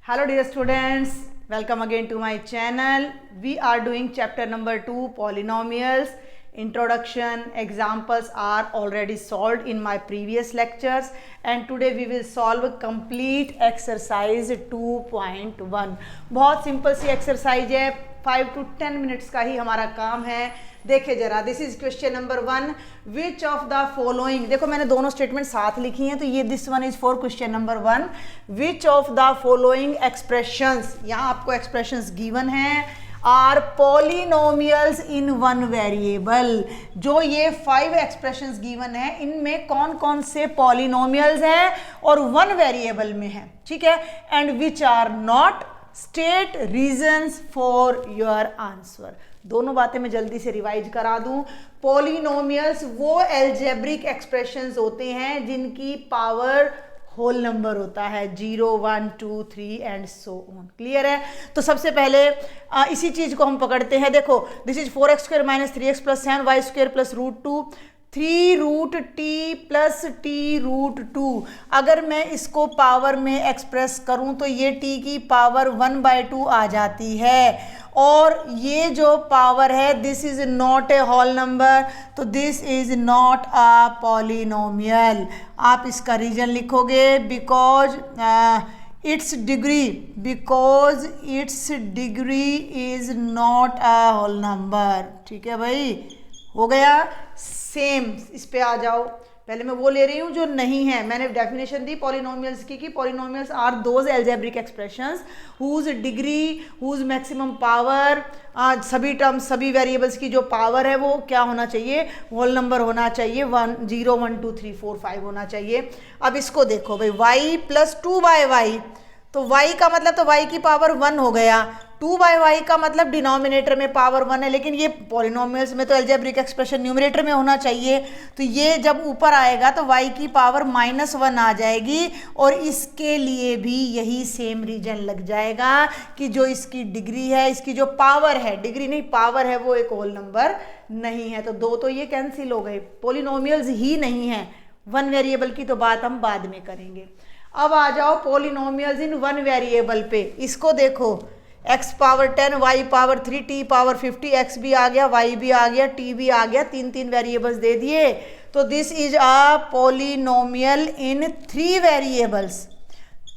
Hello dear students, welcome again to my channel. We are doing chapter number 2 polynomials. Introduction examples are already solved in my previous lectures and today we will solve complete exercise 2.1. बहुत simple सी exercise है, 5 to 10 minutes का ही हमारा काम है. देखिए जरा, this is question number 1. Which of the following, देखो मैंने दोनों स्टेटमेंट साथ लिखी हैं तो ये this one is for question number 1. Which of the following expressions, यहाँ आपको एक्सप्रेशंस गिवन हैं, are polynomials in one variable. जो ये 5 एक्सप्रेशंस गिवन है इनमें कौन कौन से पॉलिनोमियल्स हैं और वन वेरिएबल में है, ठीक है. And which are not, state reasons for your answer. दोनों बातें मैं जल्दी से रिवाइज करा दूं. पॉलिनोमियल्स वो एल्जेब्रिक एक्सप्रेशंस होते हैं जिनकी पावर होल नंबर होता है, 0 1 2 3 एंड सो ऑन. क्लियर है. तो सबसे पहले इसी चीज को हम पकड़ते हैं. देखो, this is 4x² - 3x + 7y² + √2 3√t + t√2. अगर मैं इसको पावर में एक्सप्रेस करूं तो ये t की पावर 1/2 आ जाती है और ये जो पावर है this is not a whole number, तो this is not a polynomial. आप इसका रीजन लिखोगे because its degree is not a whole number. ठीक है भाई, हो गया. सेम इस पे आ जाओ. पहले मैं वो ले रही हूँ जो नहीं है. मैंने डेफिनेशन दी पॉलिनोमियल्स की कि polynomials are those algebraic expressions whose degree, whose maximum power, सभी टर्म्स, सभी वेरिएबल्स की जो पावर है वो क्या होना चाहिए, होल नंबर होना चाहिए. 0 1 2 3 4 5 होना चाहिए. अब इसको देखो भाई, y + 2/y, तो y का मतलब तो y की पावर 1 हो गया. 2/y का मतलब डिनोमिनेटर में पावर 1 है, लेकिन ये पॉलिनोमियल्स में तो एल्जेब्रिक एक्सप्रेशन न्यूमरेटर में होना चाहिए. तो ये जब ऊपर आएगा तो y की पावर -1 आ जाएगी और इसके लिए भी यही सेम रीजन लग जाएगा कि जो इसकी डिग्री है, इसकी जो पावर है, डिग्री नहीं पावर है, वो एक होल नंबर नहीं है. तो दो तो ये कैंसिल हो गए, पॉलिनोमियल्स ही नहीं है. वन वेरिएबल की तो बात हम बाद में करेंगे. अब आ जाओ पॉलिनोमियल्स इन वन वेरिएबल पे. इसको देखो, x power 10, y power 3, t power 50, x भी आ गया, y भी आ गया, t भी आ गया, 3 वेरिएबल्स दे दिए. तो this is a polynomial in 3 variables.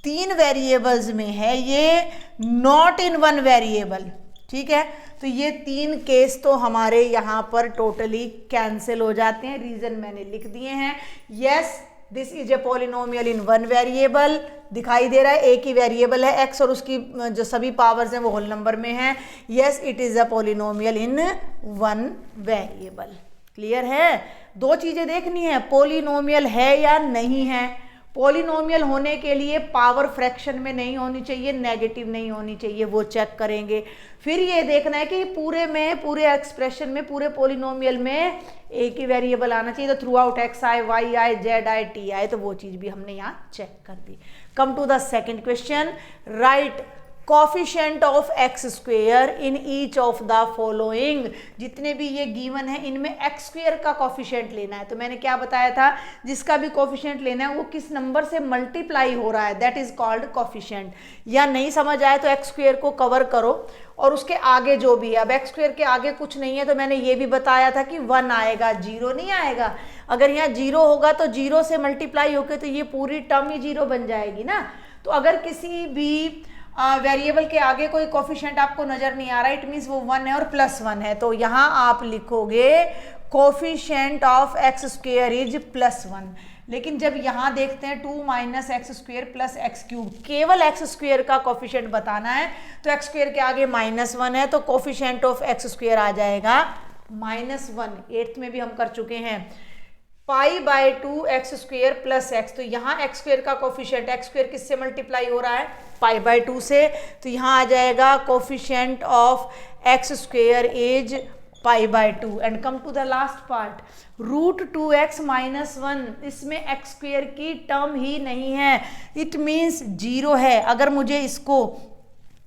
3 variables में है ये, नॉट इन वन वेरिएबल. ठीक है, तो ये 3 केस तो हमारे यहाँ पर टोटली कैंसिल हो जाते हैं. रीजन मैंने लिख दिए हैं. Yes, this is a polynomial in one variable. दिखाई दे रहा है एक ही वेरिएबल है x और उसकी जो सभी पावर्स हैं वो होल नंबर में है. Yes, it is a polynomial in one variable. Clear है. दो चीजें देखनी है, पॉलिनोमियल है या नहीं है. पॉलिनोमियल होने के लिए पावर फ्रैक्शन में नहीं होनी चाहिए, नेगेटिव नहीं होनी चाहिए, वो चेक करेंगे. फिर ये देखना है कि पूरे में, पूरे एक्सप्रेशन में, पूरे पॉलिनोमियल में एक ही वेरिएबल आना चाहिए. तो through out x i, y i, z i, t i, तो वो चीज भी हमने यहाँ चेक कर दी. Come to the second question. Write coefficient of x² in each of the following. जितने भी ये गिवन है इनमें x² का कोफिशिएंट लेना है. तो मैंने क्या बताया था, जिसका भी कोफिशिएंट लेना है वो किस नंबर से मल्टीप्लाई हो रहा है, दैट इज कॉल्ड कोफिशिएंट. या नहीं समझ आए तो x² को कवर करो और उसके आगे जो भी है. अब x² के आगे कुछ नहीं है तो मैंने ये भी बताया था कि 1 आएगा, 0 नहीं आएगा. अगर यहाँ 0 होगा तो 0 से मल्टीप्लाई होकर तो ये पूरी टर्म ही 0 बन जाएगी ना. तो अगर किसी भी वेरिएबल के आगे कोई कोफिशिएंट आपको नजर नहीं आ रहा, इट मीन्स वो 1 है और +1 है. तो यहाँ आप लिखोगे कोफिशिएंट ऑफ x² इज +1. लेकिन जब यहाँ देखते हैं 2 - x² + x³, केवल x² का कोफिशिएंट बताना है तो x² के आगे -1 है तो कोफिशिएंट ऑफ x² आ जाएगा -1. 8th में भी हम कर चुके हैं. π/2 x² + x, तो यहाँ x² का कोफिशिएंट, x² किससे मल्टीप्लाई हो रहा है, π/2 से, तो यहाँ आ जाएगा coefficient of x² is π/2. And come to the last part, √2x - 1, इसमें x² की टर्म ही नहीं है, इट मीन्स 0 है. अगर मुझे इसको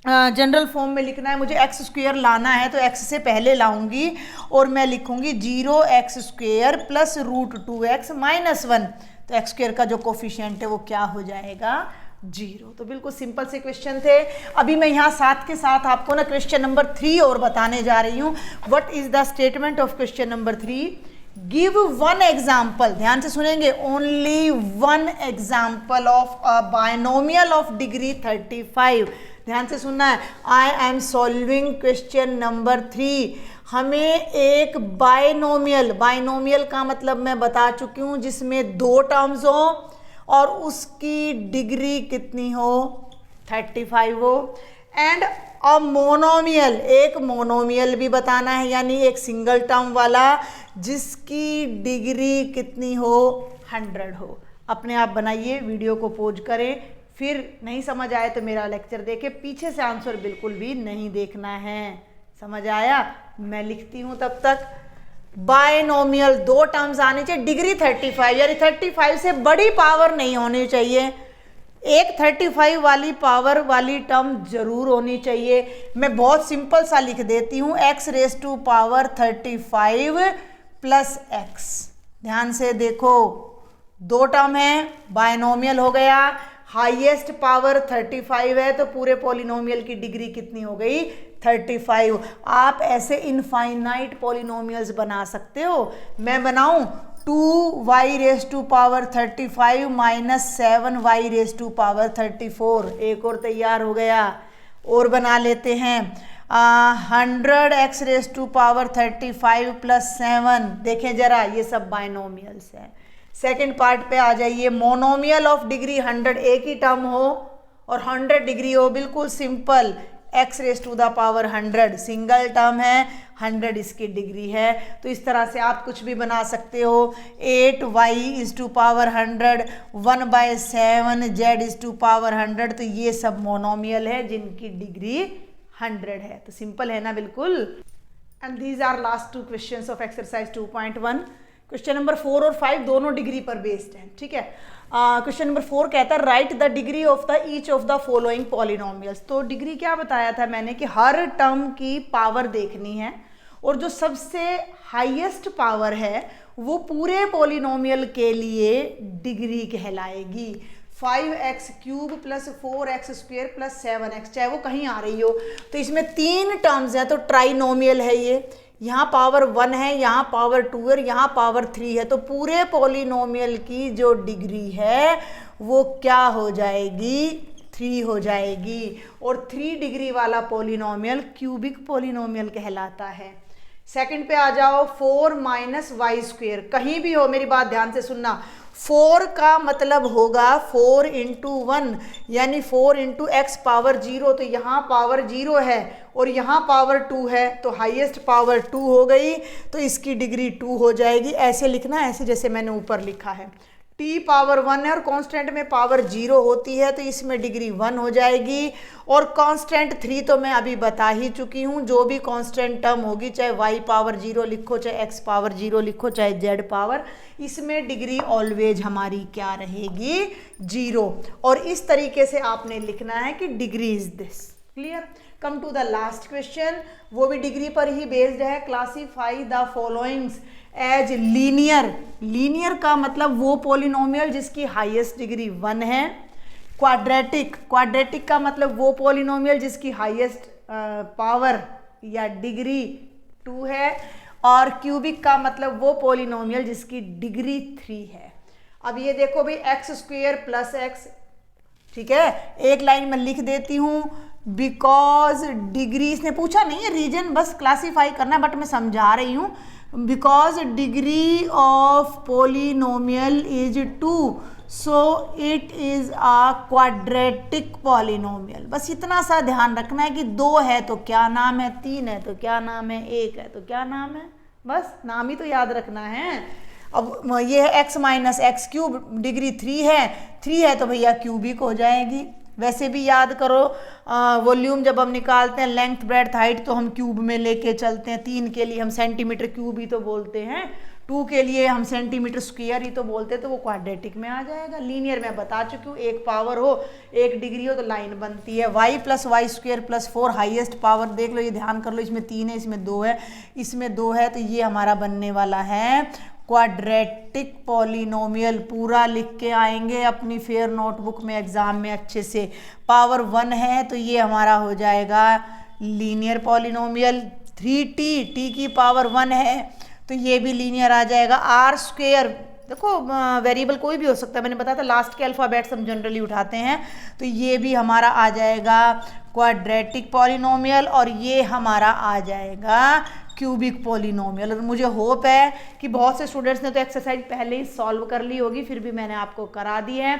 जनरल फॉर्म में लिखना है, मुझे x² लाना है तो x से पहले लाऊंगी और मैं लिखूंगी 0x² + √2x - 1. तो x² का जो कोफिशिएंट है वो क्या हो जाएगा, 0। तो बिल्कुल सिंपल से क्वेश्चन थे। अभी मैं यहाँ साथ के साथ आपको ना क्वेश्चन नंबर 3 और बताने जा रही हूँ। What is the statement of question number 3? Give one example, ध्यान से सुनेंगे, only one example of a binomial of degree 35। ध्यान से सुनना है। I am solving question number 3। हमें एक बायनोमियल, बायनोमियल का मतलब मैं बता चुकी हूँ, जिसमें 2 टर्म्स हो और उसकी डिग्री कितनी हो, 35 हो। एंड अ मोनोमियल, एक मोनोमियल भी बताना है, यानी एक सिंगल टर्म वाला जिसकी डिग्री कितनी हो, 100 हो। अपने आप बनाइए, वीडियो को पॉज करें, फिर नहीं समझ आए तो मेरा लेक्चर देखें, पीछे से आंसर बिल्कुल भी नहीं देखना है। समझ आया? मैं लिखती हूँ तब तक। बायनोमियल 2 टर्म्स आने चाहिए, डिग्री 35, यानी 35 से बड़ी पावर नहीं होनी चाहिए, एक 35 वाली पावर वाली टर्म जरूर होनी चाहिए। मैं बहुत सिंपल सा लिख देती हूँ, x⁻⁵ प्लस x। ध्यान से देखो, 2 टर्म है, बायनोमियल हो गया, हाईएस्ट पावर 35 है, तो पूरे पॉलिनोमियल की डिग्री कितनी हो गई, 35। आप ऐसे इनफाइनाइट पॉलिनोमियल्स बना सकते हो। मैं बनाऊं 2y⁵ माइनस 7y⁴। एक और तैयार हो गया, और बना लेते हैं 100x⁵ प्लस 7। देखें जरा, ये सब बायनोमियल्स हैं। सेकंड पार्ट पे आ जाइए। मोनोमियल ऑफ डिग्री 100, एक ही टर्म हो और 100 डिग्री हो, बिल्कुल सिंपल, x⁻100 सिंगल टर्म है, 100 इसकी डिग्री है। तो इस तरह से आप कुछ भी बना सकते हो। 8y⁻100, 1/7z⁻100, तो ये सब मोनोमियल है जिनकी डिग्री 100 है। तो सिंपल है ना, बिल्कुल। And these are last 2 questions of exercise 2.1। Question number 4 और 5 दोनों डिग्री पर बेस्ड हैं, ठीक है। क्वेश्चन नंबर 4 कहता है right the degree of the each of the following polynomials. तो डिग्री क्या बताया था मैंने कि हर टर्म की पावर देखनी है, और जो सबसे हाईएस्ट पावर है वो पूरे पॉलिनोमियल के लिए डिग्री कहलाएगी। 5x³ plus 4x² plus 7x, चाहे वो कहीं आ रही हो। तो इसमें 3 टर्म्स हैं, तो ट्राइनोमियल है ये। यहाँ पावर 1 है, यहाँ पावर 2 है, यहाँ पावर 3 है। तो पूरे पॉलिनोमियल की जो डिग्री है वो क्या हो जाएगी, 3 हो जाएगी। और 3 डिग्री वाला पॉलिनोमियल क्यूबिक पॉलिनोमियल कहलाता है। सेकंड पे आ जाओ, 4 माइनस y², कहीं भी हो, मेरी बात ध्यान से सुनना। 4 का मतलब होगा 4 इंटू 1, यानी 4 इंटू x पावर 0। तो यहाँ पावर 0 है और यहाँ पावर 2 है, तो हाईएस्ट पावर 2 हो गई, तो इसकी डिग्री 2 हो जाएगी। ऐसे लिखना, ऐसे जैसे मैंने ऊपर लिखा है। t पावर 1 है और कांस्टेंट में पावर 0 होती है, तो इसमें डिग्री 1 हो जाएगी। और कांस्टेंट 3 तो मैं अभी बता ही चुकी हूँ, जो भी कांस्टेंट टर्म होगी, चाहे y पावर 0 लिखो, चाहे x पावर 0 लिखो, चाहे z पावर, इसमें डिग्री ऑलवेज हमारी क्या रहेगी, 0। और इस तरीके से आपने लिखना है कि degree is this. Clear? Come to the last question, वो भी डिग्री पर ही बेस्ड है। Classify the followings as linear. Linear का मतलब वो पॉलिनोमियल जिसकी हाईएस्ट डिग्री 1 है। क्वाड्रेटिक, क्वाड्रेटिक का मतलब वो पॉलिनोमियल जिसकी हाईएस्ट पावर या डिग्री 2 है। और क्यूबिक का मतलब वो पॉलिनोमियल जिसकी डिग्री 3 है। अब ये देखो भाई, x² प्लस x, ठीक है, एक लाइन में लिख देती हूँ, बिकॉज डिग्री, इसने पूछा नहीं है रीजन, बस क्लासीफाई करना, बट मैं समझा रही हूँ। Because degree of polynomial is 2, so it is a quadratic polynomial. बस इतना सा ध्यान रखना है कि 2 है तो क्या नाम है, 3 है तो क्या नाम है, 1 है तो क्या नाम है, बस नाम ही तो याद रखना है। अब ये है x माइनस x³, डिग्री 3 है, 3 है तो भैया क्यूबिक हो जाएगी। वैसे भी याद करो, वॉल्यूम जब हम निकालते हैं, लेंथ ब्रेड्थ हाइट, तो हम क्यूब में लेके चलते हैं। 3 के लिए हम सेंटीमीटर क्यूब ही तो बोलते हैं, 2 के लिए हम सेंटीमीटर स्क्वायर ही तो बोलते हैं, तो वो क्वाड्रेटिक में आ जाएगा। लीनियर में बता चुकी हूँ, एक पावर हो, एक डिग्री हो, तो लाइन बनती है। y plus y² plus 4 highest power, देख लो, ये ध्यान कर लो, इसमें 3 है, इसमें 2 है, इसमें 2 है, तो ये हमारा बनने वाला है क्वाड्रेटिक पॉलिनोमियल पूरा लिख के आएंगे अपनी फेयर नोटबुक में एग्जाम में अच्छे से। पावर 1 है तो ये हमारा हो जाएगा लीनियर पॉलिनोमियल। 3t, t की पावर 1 है तो ये भी लीनियर आ जाएगा। आर स्क्वेयर, देखो वेरिएबल कोई भी हो सकता है, मैंने बताया था लास्ट के अल्फ़ाबेट्स हम जनरली उठाते हैं, तो ये भी हमारा आ जाएगा क्वाड्रेटिक पॉलिनोमियल और ये हमारा आ जाएगा क्यूबिक पॉलिनोमियल। और मुझे होप है कि बहुत से स्टूडेंट्स ने तो एक्सरसाइज पहले ही सॉल्व कर ली होगी, फिर भी मैंने आपको करा दी है।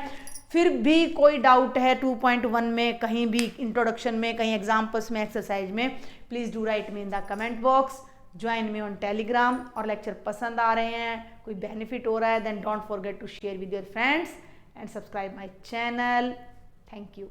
फिर भी कोई डाउट है 2.1 में, कहीं भी इंट्रोडक्शन में, कहीं एग्जाम्पल्स में, एक्सरसाइज में, please do write me in the comment box. Join me on Telegram. और लेक्चर पसंद आ रहे हैं, कोई बेनिफिट हो रहा है, then don't forget to share with your friends and subscribe my channel. Thank you.